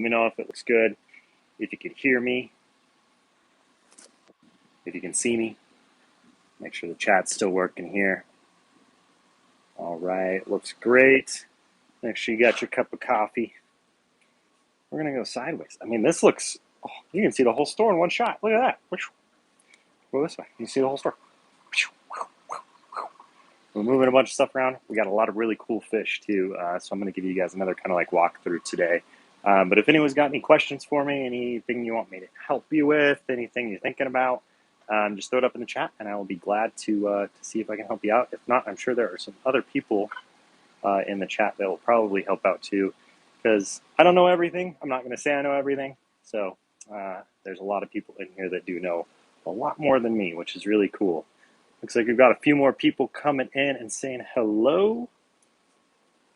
Let me know if it looks good, if you can hear me, if you can see me. Make sure the chat's still working here. All right, looks great. Make sure you got your cup of coffee. We're going to go sideways. I mean, this looks, oh, you can see the whole store in one shot. Look at that. Go this way. You can see the whole store. We're moving a bunch of stuff around. We got a lot of really cool fish too. So I'm going to give you guys another kind of like walkthrough today. But if anyone's got any questions for me, anything you want me to help you with, anything you're thinking about, just throw it up in the chat and I will be glad to see if I can help you out. If not, I'm sure there are some other people in the chat that will probably help out too, because I don't know everything. I'm not going to say I know everything. So there's a lot of people in here that do know a lot more than me, which is really cool. Looks like we've got a few more people coming in and saying hello.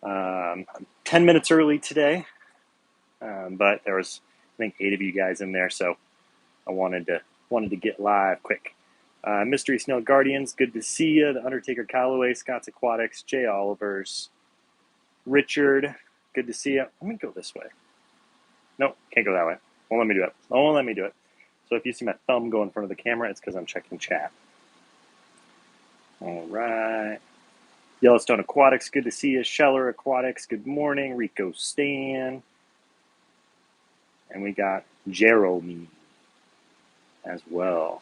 I'm 10 minutes early today, but there was, I think, 8 of you guys in there, so I wanted to get live quick. Mystery Snail Guardians, good to see you. The Undertaker Callaway, Scott's Aquatics, Jay Olivers, Richard, good to see you. Let me go this way. No, can't go that way. Won't let me do it. Won't let me do it. So if you see my thumb go in front of the camera, it's because I'm checking chat. All right. Yellowstone Aquatics, good to see you. Scheller Aquatics, good morning. Rico Stan. And we got Jeremy as well.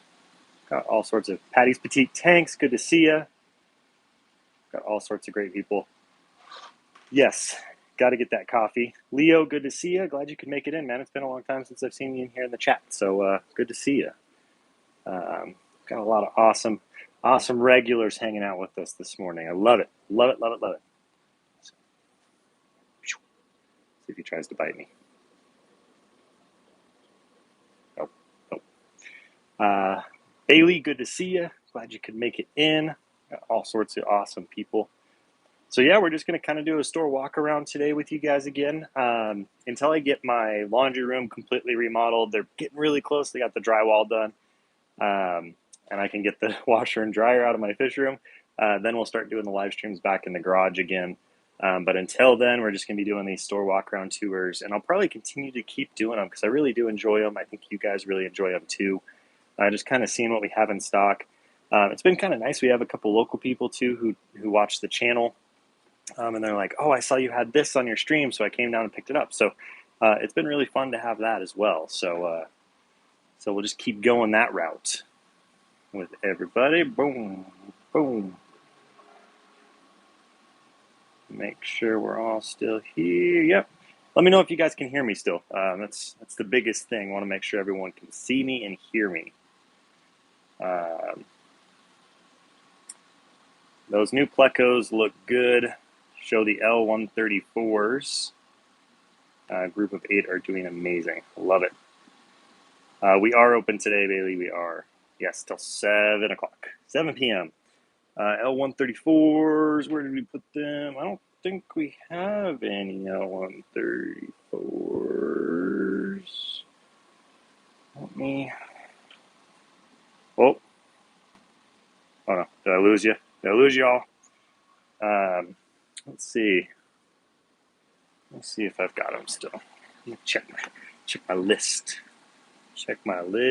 Got all sorts of Patty's Petite Tanks, good to see you. Got all sorts of great people. Yes, got to get that coffee. Leo, good to see you. Glad you could make it in, man. It's been a long time since I've seen you in here in the chat. So good to see you. Got a lot of awesome regulars hanging out with us this morning. I love it. Love it, love it, love it. So, see if he tries to bite me. Nope. Bailey, good to see you. Glad you could make it in. Got all sorts of awesome people. So yeah, we're just going to kind of do a store walk around today with you guys again. Until I get my laundry room completely remodeled. They're getting really close. They got the drywall done. And I can get the washer and dryer out of my fish room. Then we'll start doing the live streams back in the garage again. But until then, we're just going to be doing these store walk around tours. And I'll probably continue to keep doing them because I really do enjoy them. I think you guys really enjoy them too. Just kind of seeing what we have in stock. It's been kind of nice. We have a couple local people too who watch the channel. And they're like, oh, I saw you had this on your stream, so I came down and picked it up. So it's been really fun to have that as well. So we'll just keep going that route with everybody. Boom, boom. Make sure we're all still here. Yep. Let me know if you guys can hear me still. That's the biggest thing. I want to make sure everyone can see me and hear me. Those new Plecos look good. Show the L134s. Group of 8 are doing amazing. Love it. We are open today, Bailey. We are. Yes, till 7 o'clock. 7 p.m. L134s, where did we put them? I don't think we have any L134s. Let me... Oh no, did I lose you? Did I lose y'all? Let's see. Let's see if I've got them still. Let me check my list. Check my list.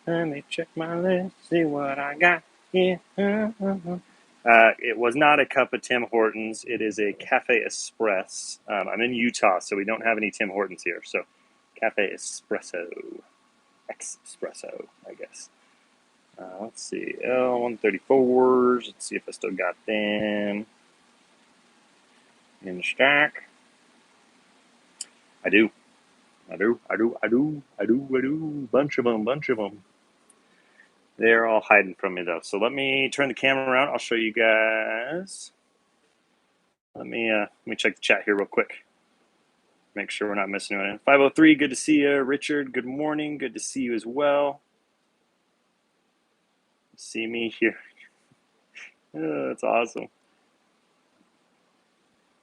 Let me check my list, see what I got here. It was not a cup of Tim Hortons. It is a Cafe Espresso. I'm in Utah, so we don't have any Tim Hortons here. So Cafe Espresso. Espresso, I guess. Let's see. L134s. Let's see if I still got them in stock. I do. Bunch of them. They're all hiding from me though. So let me turn the camera around. I'll show you guys. Let me check the chat here real quick. Make sure we're not missing anyone. 503, good to see you. Richard, good morning. Good to see you as well. See me here. Oh, that's awesome.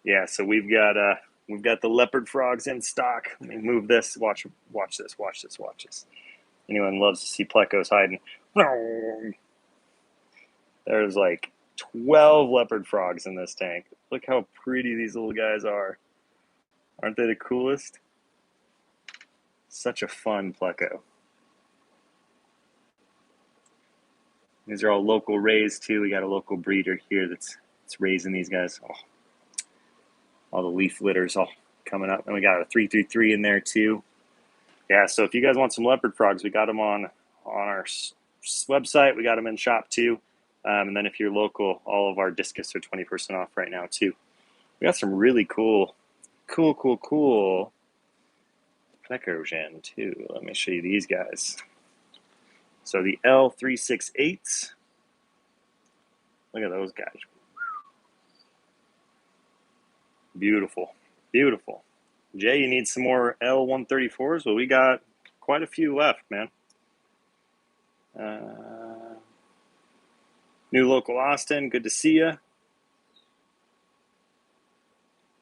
Yeah, so we've got the Leopard Frogs in stock. Let me move this. Watch this. Anyone loves to see Plecos hiding. There's like 12 leopard frogs in this tank. Look how pretty these little guys are. Aren't they the coolest? Such a fun Pleco. These are all local raised too. We got a local breeder here that's raising these guys. Oh, all the leaf litters all coming up. And we got a 333 in there too. Yeah, so if you guys want some leopard frogs, we got them on our website. We got them in shop too. And then if you're local, all of our discus are 20% off right now too. We got some really cool Pleco gen too. Let me show you these guys. So the L368s. Look at those guys. Beautiful, beautiful. Jay, you need some more L134s? Well, we got quite a few left, man. New local Austin, good to see you.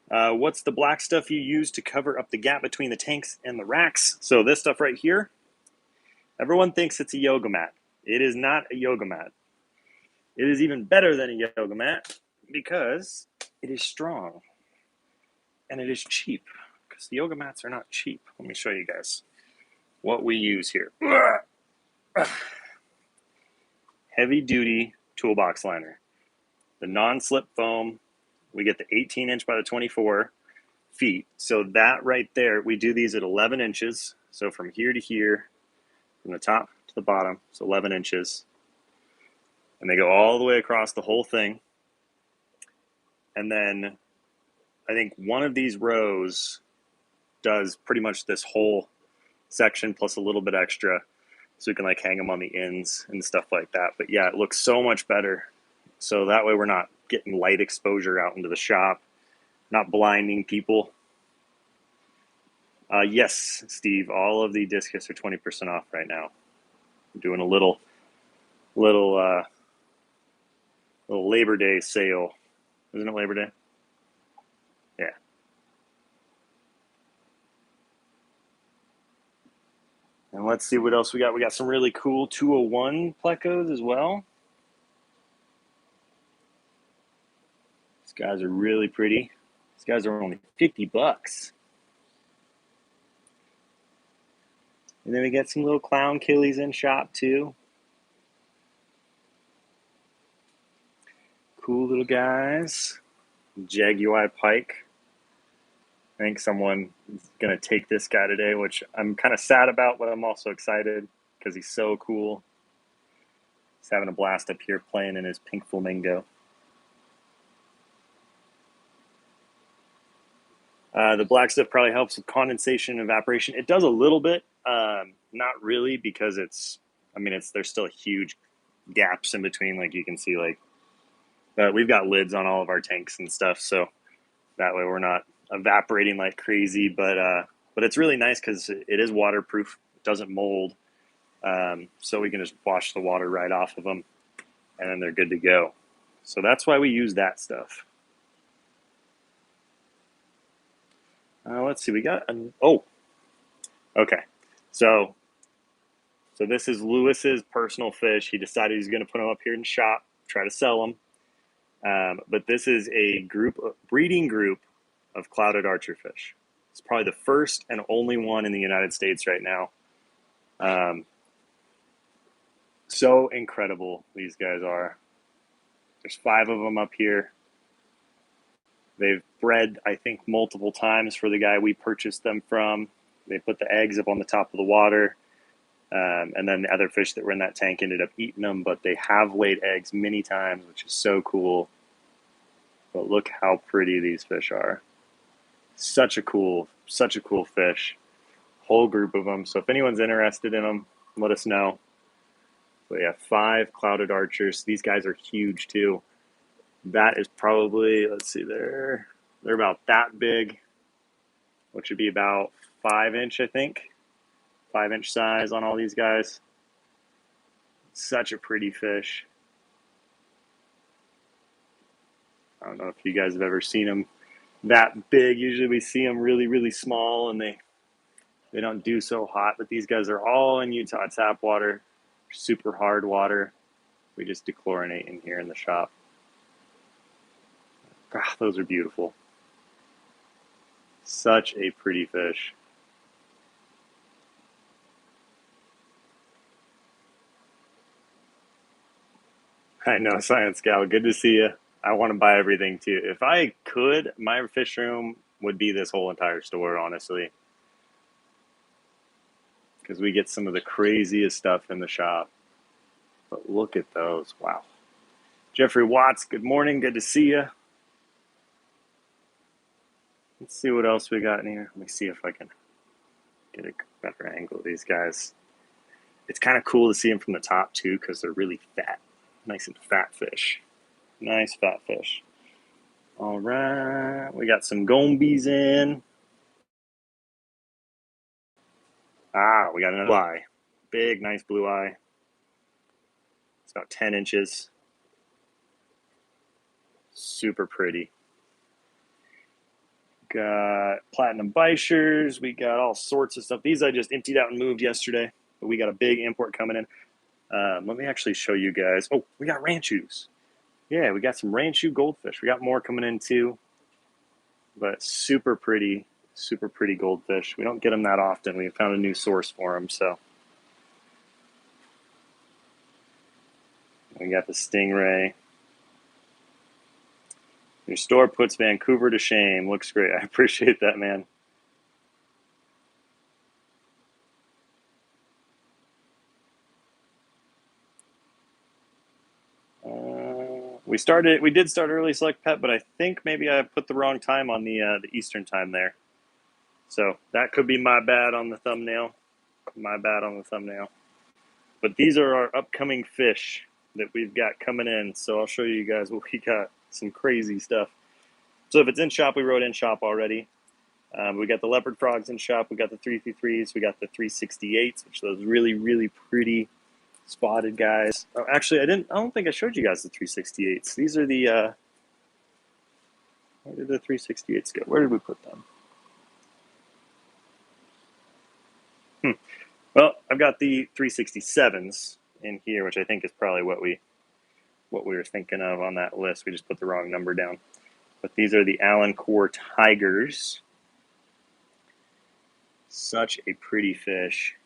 What's the black stuff you use to cover up the gap between the tanks and the racks? So this stuff right here, everyone thinks it's a yoga mat. It is not a yoga mat. It is even better than a yoga mat because it is strong and it is cheap, because the yoga mats are not cheap. Let me show you guys what we use here. Heavy duty toolbox liner. The non-slip foam, we get the 18 inch by the 24 feet. So that right there, we do these at 11 inches. So from here to here, from the top to the bottom, it's 11 inches. And they go all the way across the whole thing. And then I think one of these rows does pretty much this whole section plus a little bit extra. So you can like hang them on the ends and stuff like that. But yeah, it looks so much better. So that way we're not getting light exposure out into the shop, not blinding people. Yes, Steve, all of the discus are 20% off right now. I'm doing a little Labor Day sale. Isn't it Labor Day? Yeah. And let's see what else we got. We got some really cool 201 Plecos as well. These guys are really pretty. These guys are only $50. And then we got some little clown killies in shop too. Cool little guys. Jaguar pike. I think someone is going to take this guy today, which I'm kind of sad about, but I'm also excited because he's so cool. He's having a blast up here playing in his pink flamingo. The black stuff probably helps with condensation and evaporation. It does a little bit, not really, because there's still huge gaps in between, like you can see, like, we've got lids on all of our tanks and stuff, so that way we're not evaporating like crazy, but it's really nice because it is waterproof. It doesn't mold, so we can just wash the water right off of them, and then they're good to go. So that's why we use that stuff. Let's see, we got okay. So this is Lewis's personal fish. He decided he's going to put them up here in the shop, try to sell them. But this is a breeding group of clouded archer fish. It's probably the first and only one in the United States right now. So incredible these guys are. There's 5 of them up here. They've bred, I think, multiple times for the guy we purchased them from. They put the eggs up on the top of the water. And then the other fish that were in that tank ended up eating them, but they have laid eggs many times, which is so cool. But look how pretty these fish are. Such a cool fish. Whole group of them. So if anyone's interested in them, let us know. But yeah, 5 clouded archers. These guys are huge too. That is probably, let's see, they're about that big, which would be about 5 inch, I think. 5 inch size on all these guys. Such a pretty fish. I don't know if you guys have ever seen them that big. Usually we see them really, really small, and they don't do so hot. But these guys are all in Utah tap water, super hard water. We just dechlorinate in here in the shop. Ah, those are beautiful. Such a pretty fish. I know, Science Gal. Good to see you. I want to buy everything too. If I could, my fish room would be this whole entire store, honestly, because we get some of the craziest stuff in the shop. But look at those. Wow. Jeffrey Watts, good morning. Good to see you. Let's see what else we got in here. Let me see if I can get a better angle of these guys. It's kind of cool to see them from the top too because they're really fat. Nice and fat fish. Nice fat fish. All right. We got some gombies in. Ah, we got another blue eye. Big, nice blue eye. It's about 10 inches. Super pretty. Got platinum bichers. We got all sorts of stuff. These I just emptied out and moved yesterday, but we got a big import coming in. Let me actually show you guys. Oh, we got ranchus. Yeah, we got some ranchu goldfish. We got more coming in too, but super pretty goldfish. We don't get them that often. We found a new source for them, so. We got the Stingray. Your store puts Vancouver to shame. Looks great. I appreciate that, man. We did start early select pet, but I think maybe I put the wrong time on the Eastern time there. So that could be my bad on the thumbnail. My bad on the thumbnail. But these are our upcoming fish that we've got coming in. So I'll show you guys what we got. Some crazy stuff. So if it's in shop, we wrote in shop already. We got the Leopard Frogs in shop. We got the 333s. We got the 368s, which are those really pretty spotted guys. Oh, actually, I don't think I showed you guys the 368s. These are the where did the 368s go? Where did we put them? Well, I've got the 367s in here, which I think is probably what we were thinking of on that list. We just put the wrong number down. But these are the Allen Core Tigers. Such a pretty fish.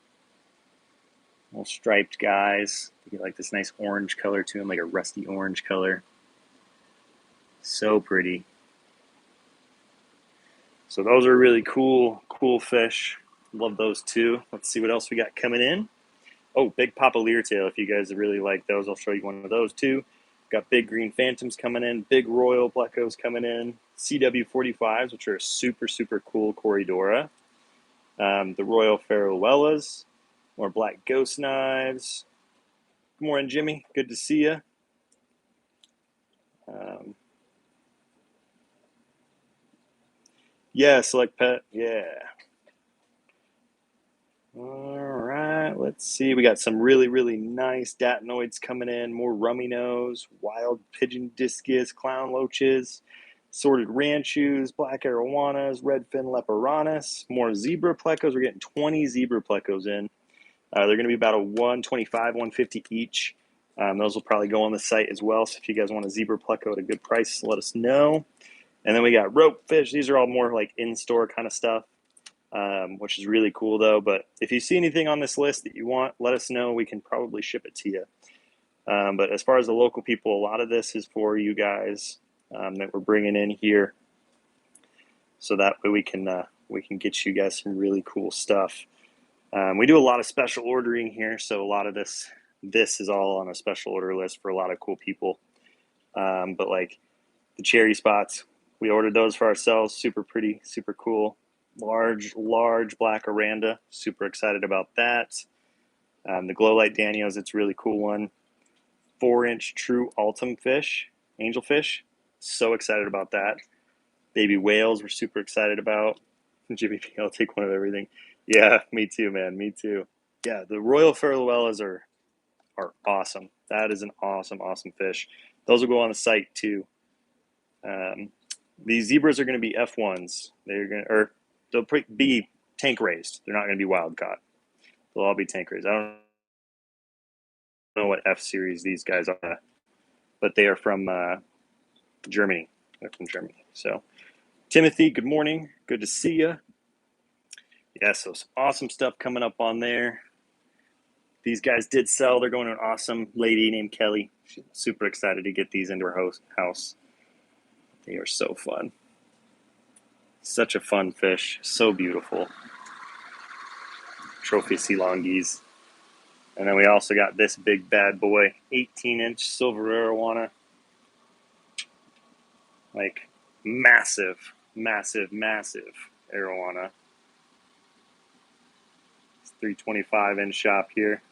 Little striped guys. You get like this nice orange color to them, like a rusty orange color. So pretty. So those are really cool fish. Love those too. Let's see what else we got coming in. Oh, big Papa Leartail. If you guys really like those, I'll show you one of those too. Got big green phantoms coming in. Big royal plecos coming in. CW45s, which are super cool Corridora. The royal Farowellas. More black ghost knives. Good morning, Jimmy. Good to see you. Yeah, select pet. Yeah. All right, let's see. We got some really nice datinoids coming in. More rummy nose, wild pigeon discus, clown loaches, sorted ranchus, black arowanas, redfin leporanus, more zebra plecos. We're getting 20 zebra plecos in. They're going to be about a 125, 150 each. Those will probably go on the site as well. So if you guys want a zebra pleco at a good price, let us know. And then we got rope fish. These are all more like in-store kind of stuff, which is really cool though. But if you see anything on this list that you want, let us know. We can probably ship it to you. But as far as the local people, a lot of this is for you guys that we're bringing in here. So that way we can get you guys some really cool stuff. We do a lot of special ordering here, so a lot of this is all on a special order list for a lot of cool people. But like the cherry spots, we ordered those for ourselves. Super pretty, super cool. Large black Oranda. Super excited about that. The glow light Danios, it's a really cool one. 4-inch true Altum fish, angelfish. So excited about that. Baby whales, we're super excited about. Jimmy P, I'll take one of everything. Yeah, me too, man. Me too. Yeah, the Royal Farewellas are awesome. That is an awesome fish. Those will go on the site too. These zebras are going to be F1s. They'll be tank raised. They're not going to be wild caught. They'll all be tank raised. I don't know what F series these guys are, but they are from Germany. They're from Germany. So, Timothy, good morning. Good to see you. Yeah, so some awesome stuff coming up on there. These guys did sell. They're going to an awesome lady named Kelly. She's super excited to get these into her house. They are so fun. Such a fun fish. So beautiful. Trophy sea longies. And then we also got this big bad boy, 18-inch Silver Arowana. Like massive, massive, massive arowana. It's 325-inch shop here.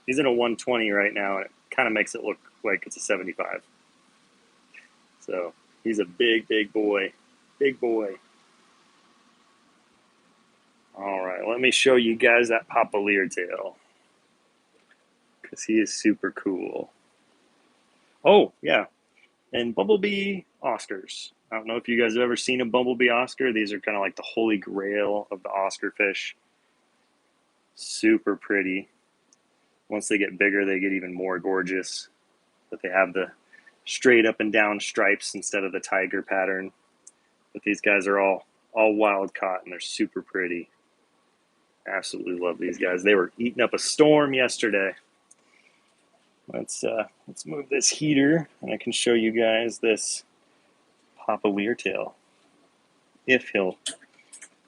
He's in a 120 right now, and it kind of makes it look like it's a 75. So he's a big, big boy. Big boy. All right, let me show you guys that Papa Leartail, because he is super cool. Oh, yeah, and Bumblebee Oscars. I don't know if you guys have ever seen a Bumblebee Oscar. These are kind of like the holy grail of the Oscar fish. Super pretty. Once they get bigger, they get even more gorgeous. But they have the straight up and down stripes instead of the tiger pattern. But these guys are all wild caught, and they're super pretty. Absolutely love these guys. They were eating up a storm yesterday. Let's move this heater, and I can show you guys this Papa Leartail, if he'll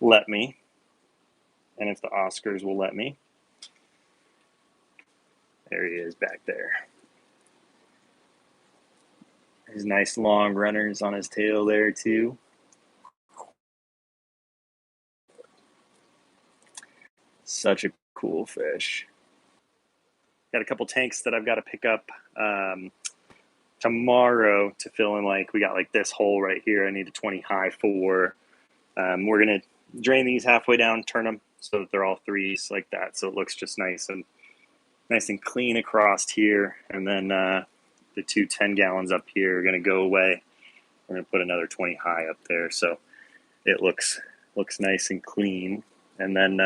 let me, and if the Oscars will let me. There he is back there. His nice long runners on his tail there too. Such a cool fish. Got a couple tanks that I've got to pick up tomorrow to fill in. Like we got like this hole right here. I need a 20 high for. We're gonna drain these halfway down, turn them so that they're all threes like that, so it looks just nice and clean across here. And then the 2 10-gallons up here are gonna go away. We're gonna put another 20 high up there, so it looks nice and clean. And then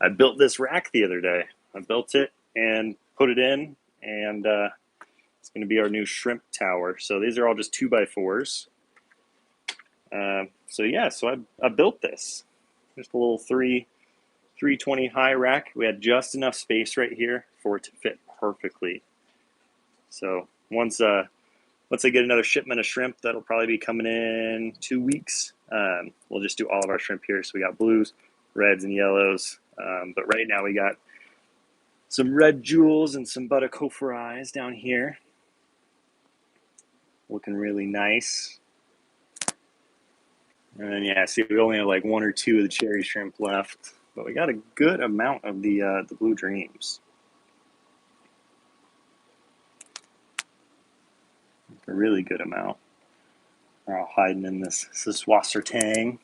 I built this rack the other day. I built it and put it in, and it's going to be our new shrimp tower. So these are all just 2x4s. So yeah, so I built this. Just a little 320 high rack. We had just enough space right here for it to fit perfectly. So once I get another shipment of shrimp, that'll probably be coming in 2 weeks. We'll just do all of our shrimp here. So we got blues, reds, and yellows. But right now we got some red jewels and some buttercopherais down here. Looking really nice. And then, yeah, see, we only have like 1 or 2 of the cherry shrimp left. But we got a good amount of the blue dreams. A really good amount. They're all hiding in this wasser tang.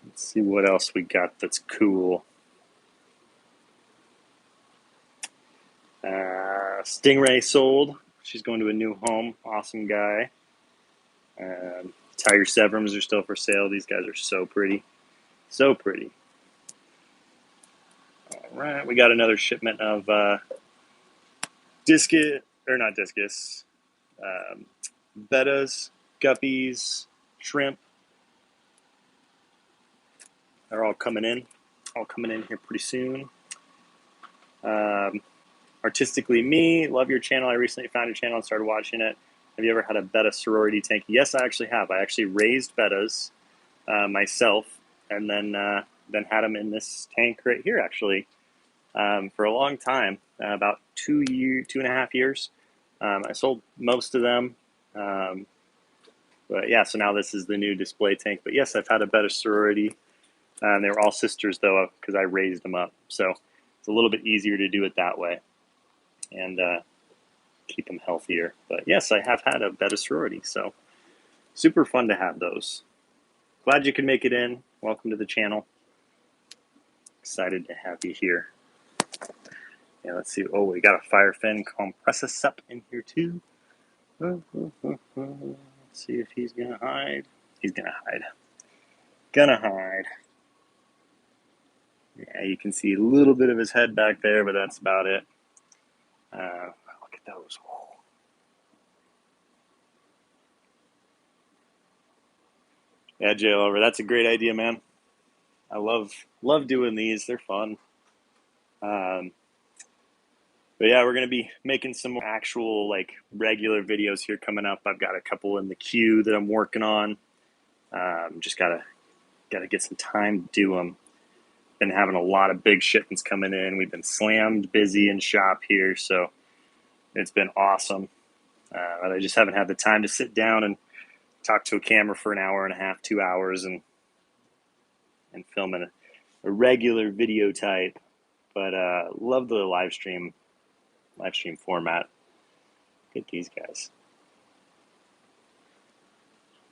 Let's see what else we got that's cool. Stingray sold. She's going to a new home. Awesome guy. Tiger Severums are still for sale. These guys are so pretty. So pretty. All right. We got another shipment of bettas, guppies, shrimp. They're all coming in. All coming in here pretty soon. Artistically Me, love your channel. I recently found your channel and started watching it. Have you ever had a betta sorority tank? Yes, I actually have. I actually raised bettas myself, and then had them in this tank right here, actually, for a long time, about 2.5 years. I sold most of them, but yeah, so now this is the new display tank. But yes, I've had a betta sorority. They were all sisters, though, because I raised them up. So it's a little bit easier to do it that way and keep them healthier. But yes, I have had a betta sorority, so super fun to have those. Glad you could make it in. Welcome to the channel. Excited to have you here. Yeah, let's see. Oh, we got a firefin compressus in here too. Let's see if he's gonna hide. He's gonna hide. Gonna hide. Yeah, you can see a little bit of his head back there, but that's about it. Look at those. Yeah, Jay Oliver, that's a great idea, man. I love doing these. They're fun. Um, but yeah, we're gonna be making some more actual like regular videos here coming up. I've got a couple in the queue that I'm working on. Just gotta get some time to do them. Been having a lot of big shipments coming in. We've been slammed busy in shop here, so it's been awesome. But I just haven't had the time to sit down and talk to a camera for an hour and a half, 2 hours, and film in a regular video type. But love the live stream format. Get these guys.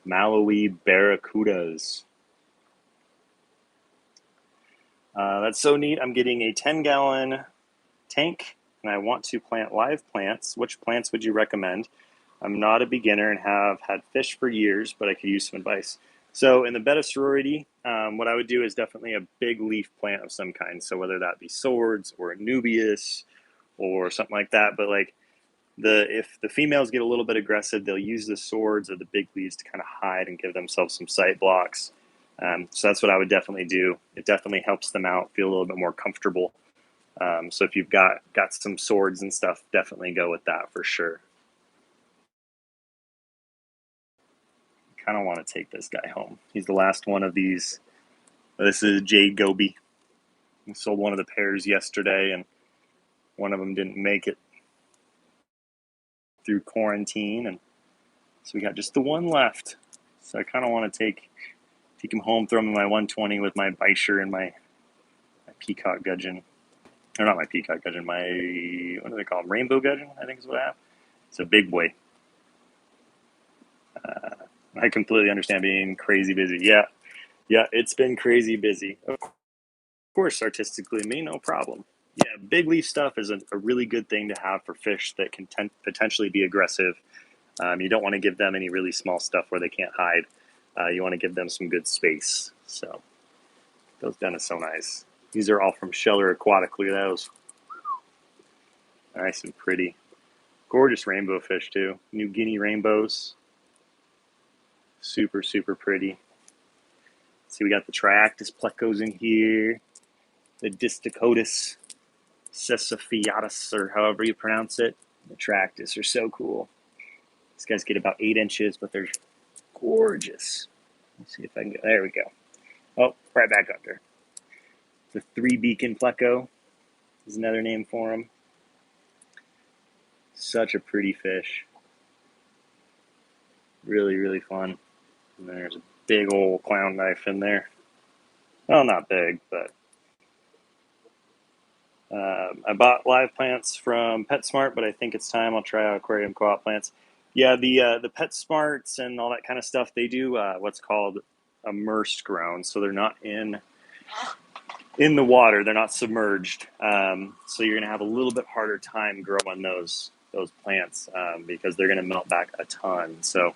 Malawi barracudas. That's so neat. I'm getting a 10-gallon tank, and I want to plant live plants. Which plants would you recommend? I'm not a beginner and have had fish for years, but I could use some advice. So in the betta sorority, what I would do is definitely a big leaf plant of some kind. So whether that be swords or Anubias or something like that. But like if the females get a little bit aggressive, they'll use the swords or the big leaves to kind of hide and give themselves some sight blocks. So that's what I would definitely do. It definitely helps them out, feel a little bit more comfortable. So if you've got some swords and stuff, definitely go with that for sure. Kind of want to take this guy home. He's the last one of these. This is Jade Goby. We sold one of the pairs yesterday, and one of them didn't make it through quarantine, and so we got just the one left. So I kind of want to take him home, throw him in my 120 with my Bisher and my peacock gudgeon. Or not my peacock gudgeon, my, what do they call them? Rainbow gudgeon, I think is what I have. It's a big boy. I completely understand being crazy busy. Yeah, it's been crazy busy. Of course, artistically, me, no problem. Yeah, big leaf stuff is a really good thing to have for fish that can potentially be aggressive. You don't want to give them any really small stuff where they can't hide. You want to give them some good space. So those done is so nice. These are all from Sheller Aquatic. Look at those. Nice and pretty. Gorgeous rainbow fish too. New Guinea rainbows. Super, super pretty. See, we got the Triactus Plecos in here. The Disticotus Sesaphiatus, or however you pronounce it. The Triactus are so cool. These guys get about 8 inches, but they're gorgeous. Let's see if I can get, there we go. Oh, right back under. The 3-beacon Pleco is another name for him. Such a pretty fish. Really, really fun. And there's a big old clown knife in there. Well, not big, but I bought live plants from PetSmart, but I think it's time I'll try out aquarium co-op plants. Yeah, the PetSmarts and all that kind of stuff, they do what's called immersed grown, so they're not in the water, they're not submerged. So you're gonna have a little bit harder time growing those plants because they're gonna melt back a ton. So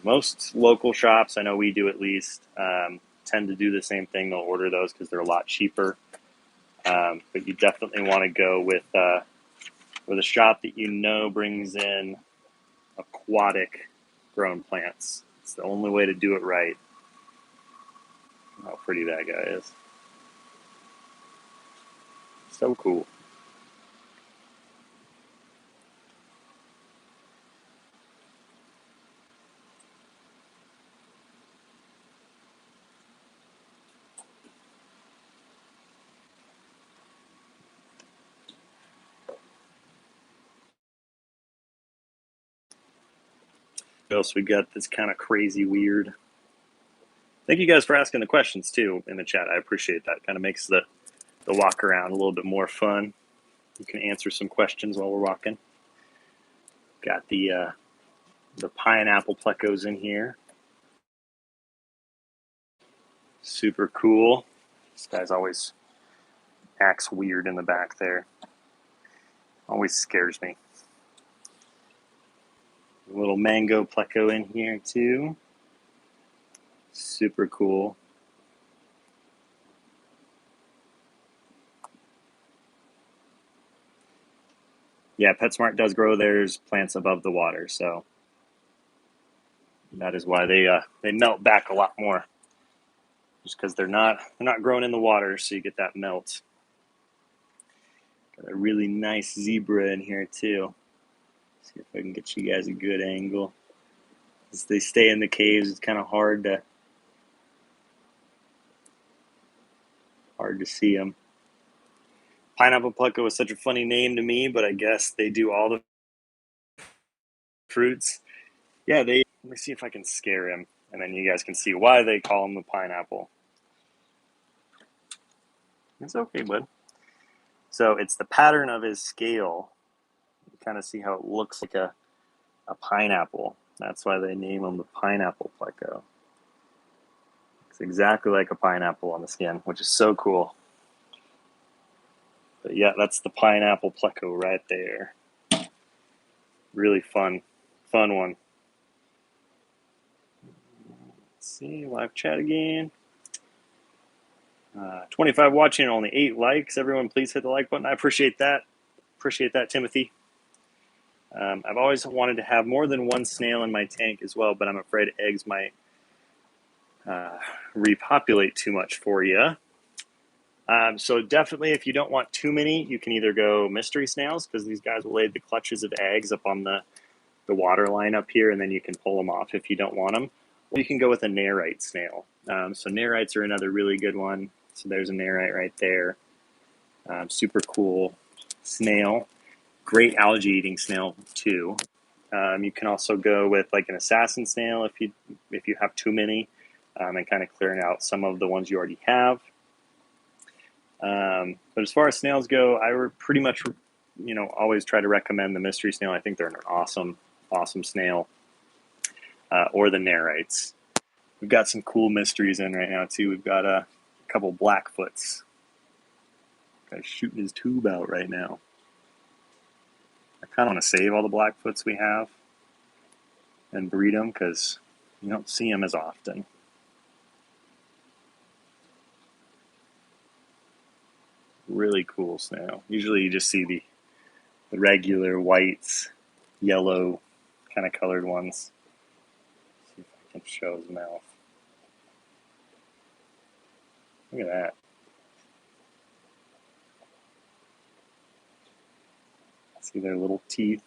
most local shops, I know we do at least, tend to do the same thing. They'll order those because they're a lot cheaper. But you definitely want to go with a shop that you know brings in aquatic grown plants. It's the only way to do it right. How pretty that guy is. So cool. What else we got that's kind of crazy weird? Thank you guys for asking the questions too in the chat. I appreciate that. Kind of makes the walk around a little bit more fun. You can answer some questions while we're walking. Got the pineapple plecos in here. Super cool. This guy's always acts weird in the back there. Always scares me. A little mango pleco in here too. Super cool. Yeah, PetSmart does grow theirs plants above the water, so That is why they melt back a lot more, just because they're not growing in the water, so you get that melt. Got a really nice zebra in here too. See if I can get you guys a good angle. As they stay in the caves, it's kind of hard to see them. Pineapple Pleco is such a funny name to me, but I guess they do all the fruits. Yeah, let me see if I can scare him, and then you guys can see why they call him the pineapple. It's okay, bud. So it's the pattern of his scale. You kind of see how it looks like a pineapple. That's why they name him the Pineapple Pleco. It's exactly like a pineapple on the skin, which is so cool. But yeah, that's the Pineapple Pleco right there. Really fun one. Let's see, live chat again. 25 watching, only 8 likes. Everyone, please hit the like button. I appreciate that. Appreciate that, Timothy. I've always wanted to have more than one snail in my tank as well, but I'm afraid eggs might repopulate too much for you. So definitely, if you don't want too many, you can either go mystery snails, because these guys will lay the clutches of eggs up on the water line up here, and then you can pull them off if you don't want them. Or you can go with a narite snail. So narites are another really good one. So there's a narite right there. Super cool snail. Great algae eating snail too. You can also go with like an assassin snail if you have too many, and kind of clearing out some of the ones you already have. But as far as snails go, I would pretty much, always try to recommend the mystery snail. I think they're an awesome snail, or the narites. We've got some cool mysteries in right now too. We've got a couple blackfoots. Guy's shooting his tube out right now. I kind of want to save all the blackfoots we have and breed them, because you don't see them as often. Really cool snail. Usually you just see the regular whites, yellow kind of colored ones. Let's see if I can show his mouth. Look at that. See their little teeth.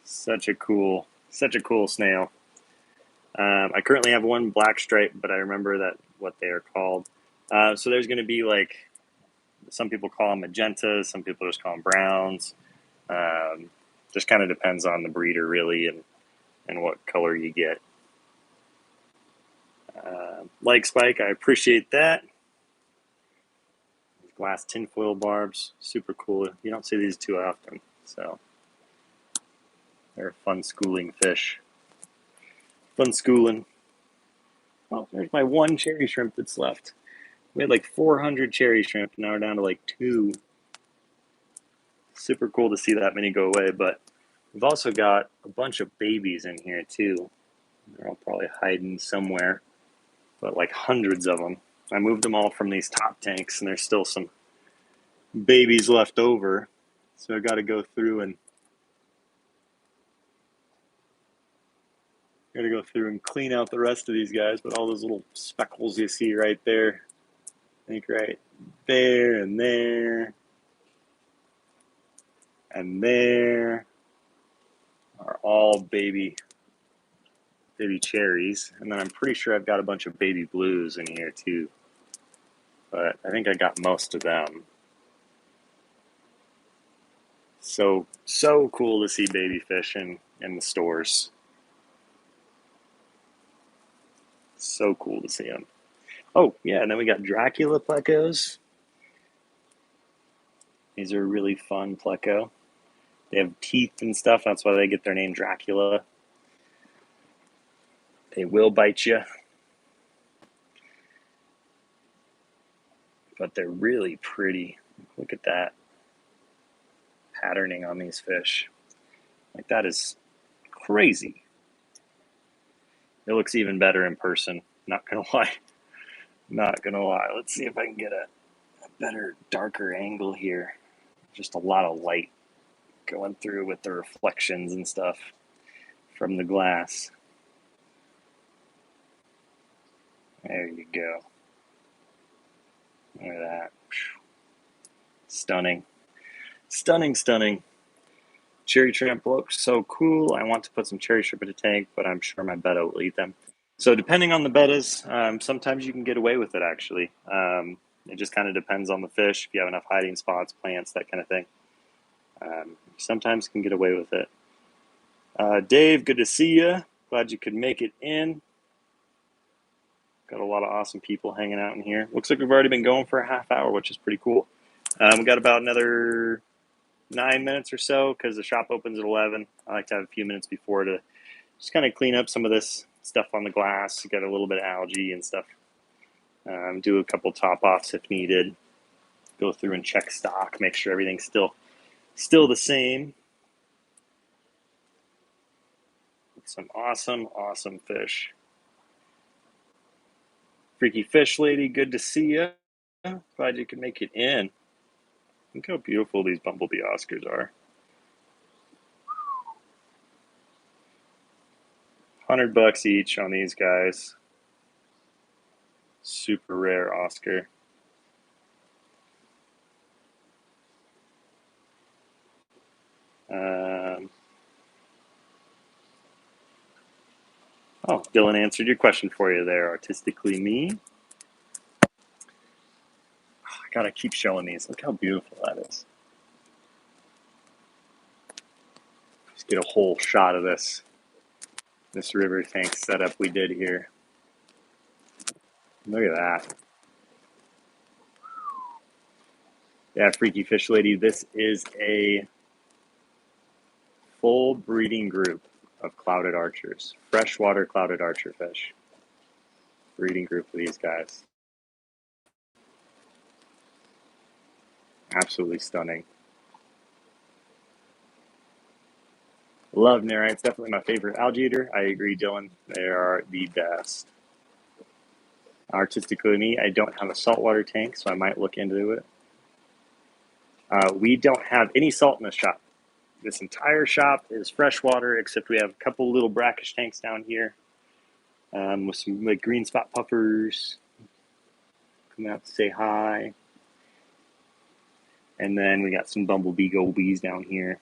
Such a cool snail. I currently have one black stripe, but I remember what they are called. So there's going to be like, some people call them magentas, some people just call them browns. Just kind of depends on the breeder really, and what color you get. Like Spike, I appreciate that. Glass tinfoil barbs, super cool. You don't see these too often, so they're a fun schooling fish. Fun schooling. Oh, there's my one cherry shrimp that's left. We had like 400 cherry shrimp, now we're down to like 2. Super cool to see that many go away, but we've also got a bunch of babies in here too. They're all probably hiding somewhere, but like hundreds of them. I moved them all from these top tanks, and there's still some babies left over, so I got to go through and clean out the rest of these guys. But all those little speckles you see right there, I think right there and there and there, are all baby cherries. And then I'm pretty sure I've got a bunch of baby blues in here too, but I think I got most of them. So cool to see baby fish in the stores. So cool to see them. Oh yeah, and then we got Dracula Plecos. These are really fun Pleco. They have teeth and stuff. That's why they get their name Dracula. They will bite you, but they're really pretty. Look at that patterning on these fish. Like, that is crazy. It looks even better in person. Not gonna lie. Let's see if I can get a better, darker angle here. Just a lot of light going through with the reflections and stuff from the glass. There you go. Look at that. Stunning. Stunning, stunning. Cherry shrimp looks so cool. I want to put some cherry shrimp in a tank, but I'm sure my betta will eat them. So depending on the bettas, sometimes you can get away with it, actually. It just kind of depends on the fish, if you have enough hiding spots, plants, that kind of thing. Sometimes can get away with it. Dave, good to see you. Glad you could make it in. Got a lot of awesome people hanging out in here. Looks like we've already been going for a half hour, which is pretty cool. We got about another 9 minutes or so because the shop opens at 11. I like to have a few minutes before to just kind of clean up some of this stuff on the glass. Got a little bit of algae and stuff. Do a couple top offs if needed. Go through and check stock, make sure everything's still the same. Some awesome, awesome fish. Freaky Fish Lady, good to see you. Glad you could make it in. Look how beautiful these Bumblebee Oscars are. $100 each on these guys. Super rare Oscar. Oh, Dylan answered your question for you there. Artistically me. I gotta keep showing these. Look how beautiful that is. Just get a whole shot of this river tank setup we did here. Look at that. Yeah, Freaky Fish Lady, this is a full breeding group of clouded archers. Freshwater clouded archer fish. Breeding group of these guys. Absolutely stunning. Love Nerites, definitely my favorite algae eater. I agree, Dylan. They are the best. Artistically me, I don't have a saltwater tank, so I might look into it. We don't have any salt in this shop. This entire shop is freshwater, except we have a couple little brackish tanks down here with some like green spot puffers coming out to say hi. And then we got some Bumblebee gobies down here.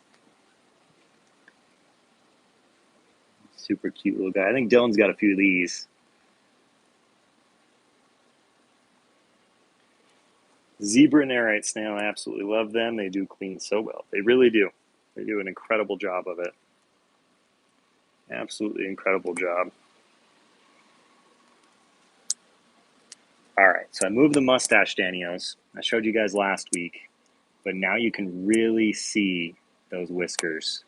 Super cute little guy. I think Dylan's got a few of these. Zebra Nerite snail, I absolutely love them. They do clean so well. They really do. They do an incredible job of it. Absolutely incredible job. All right, so I moved the mustache Danios. I showed you guys last week, but now you can really see those whiskers.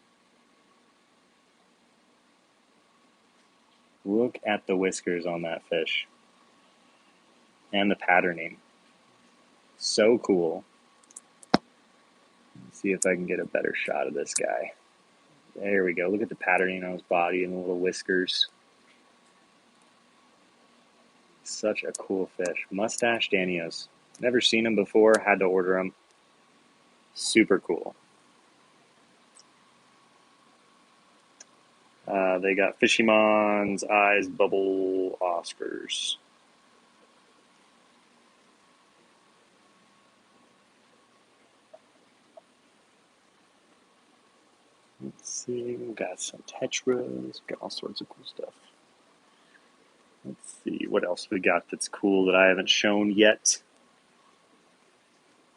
Look at the whiskers on that fish. And the patterning. So cool. Let's see if I can get a better shot of this guy. There we go. Look at the patterning on his body and the little whiskers. Such a cool fish. Mustache Danios. Never seen them before. Had to order them. Super cool. They got Fishymon's Eyes Bubble Oscars. Let's see, we've got some tetras, got all sorts of cool stuff. Let's see, what else we got that's cool that I haven't shown yet.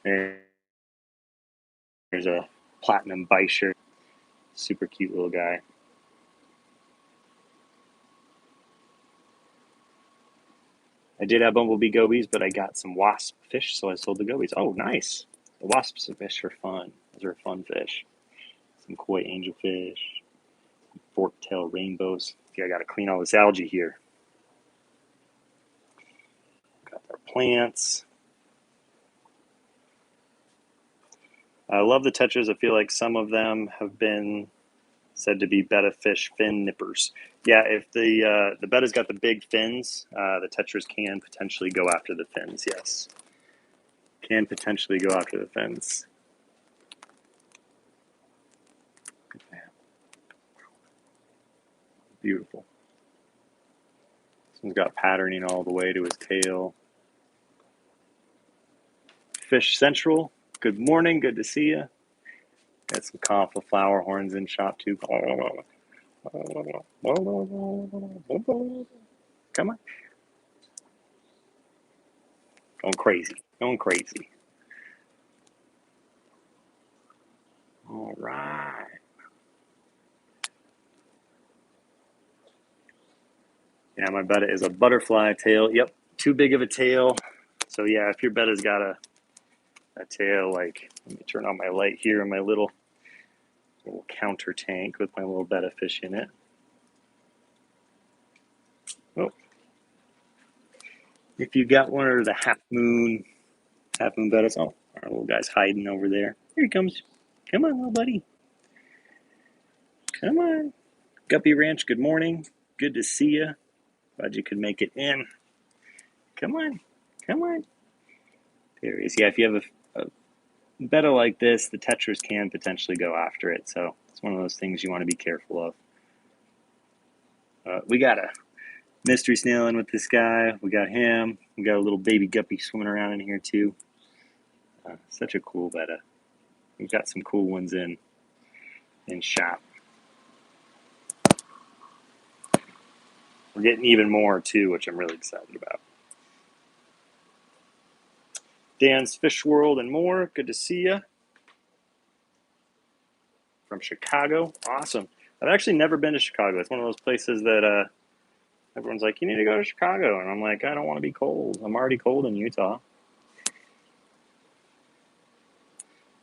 There's a platinum bisher, super cute little guy. I did have Bumblebee gobies, but I got some wasp fish, so I sold the gobies. Oh, nice. The wasp fish are fun. Those are fun fish. Some koi angelfish, fork-tail rainbows. See, I got to clean all this algae here. Got our plants. I love the tetras. I feel like some of them have been said to be betta fish fin nippers. Yeah, if the betta's got the big fins, the tetras can potentially go after the fins, yes. Can potentially go after the fins. Good man. Beautiful. This one's got patterning all the way to his tail. Fish Central, good morning, good to see you. Got some cauliflower horns in shop too. Come on. Going crazy, going crazy. All right. Yeah, my betta is a butterfly tail. Yep, too big of a tail. So yeah, if your betta's got a tail, like, let me turn on my light here in my little counter tank with my little betta fish in it. Oh, if you got one of the half moon bettas, oh, our little guy's hiding over there. Here he comes. Come on, little buddy. Come on. Guppy Ranch, good morning. Good to see you. Glad you could make it in. Come on. Come on. There he is. Yeah, if you have a betta like this, the tetras can potentially go after it. So it's one of those things you want to be careful of. We got a mystery snail in with this guy. We got him. We got a little baby guppy swimming around in here too. Such a cool betta. We've got some cool ones in shop. We're getting even more too, which I'm really excited about. Dan's Fish World and more. Good to see you. From Chicago. Awesome. I've actually never been to Chicago. It's one of those places that everyone's like, you need to go to Chicago. And I'm like, I don't want to be cold. I'm already cold in Utah.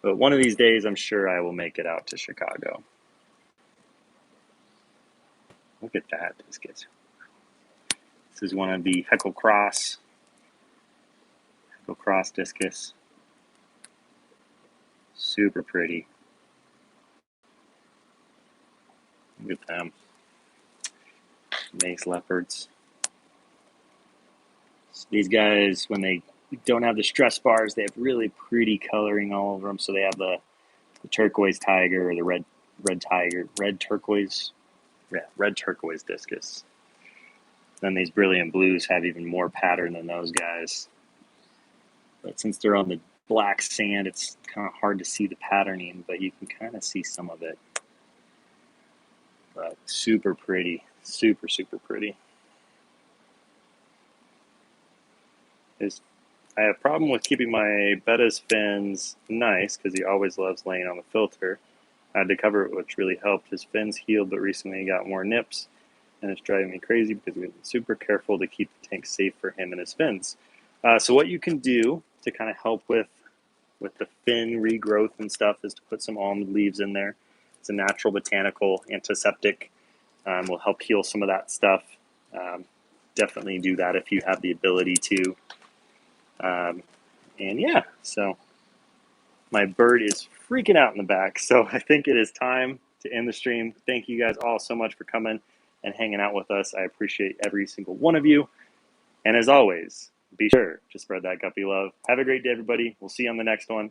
But one of these days, I'm sure I will make it out to Chicago. Look at that discus. This is one of the Heckle Cross discus. Super pretty. Look at them. Nice leopards. So these guys, when they don't have the stress bars, they have really pretty coloring all over them. So they have the turquoise tiger or the red turquoise discus. Then these brilliant blues have even more pattern than those guys. But since they're on the black sand, it's kind of hard to see the patterning, but you can kind of see some of it. But super pretty, super, super pretty. I have a problem with keeping my betta's fins nice because he always loves laying on the filter. I had to cover it, which really helped. His fins healed, but recently he got more nips, and it's driving me crazy because we've been super careful to keep the tank safe for him and his fins. So what you can do to kind of help with the fin regrowth and stuff is to put some almond leaves in there. It's a natural botanical antiseptic. Will help heal some of that stuff. Definitely do that if you have the ability to. And yeah, so my bird is freaking out in the back. So I think it is time to end the stream. Thank you guys all so much for coming and hanging out with us. I appreciate every single one of you. And as always, be sure to spread that guppy love. Have a great day, everybody. We'll see you on the next one.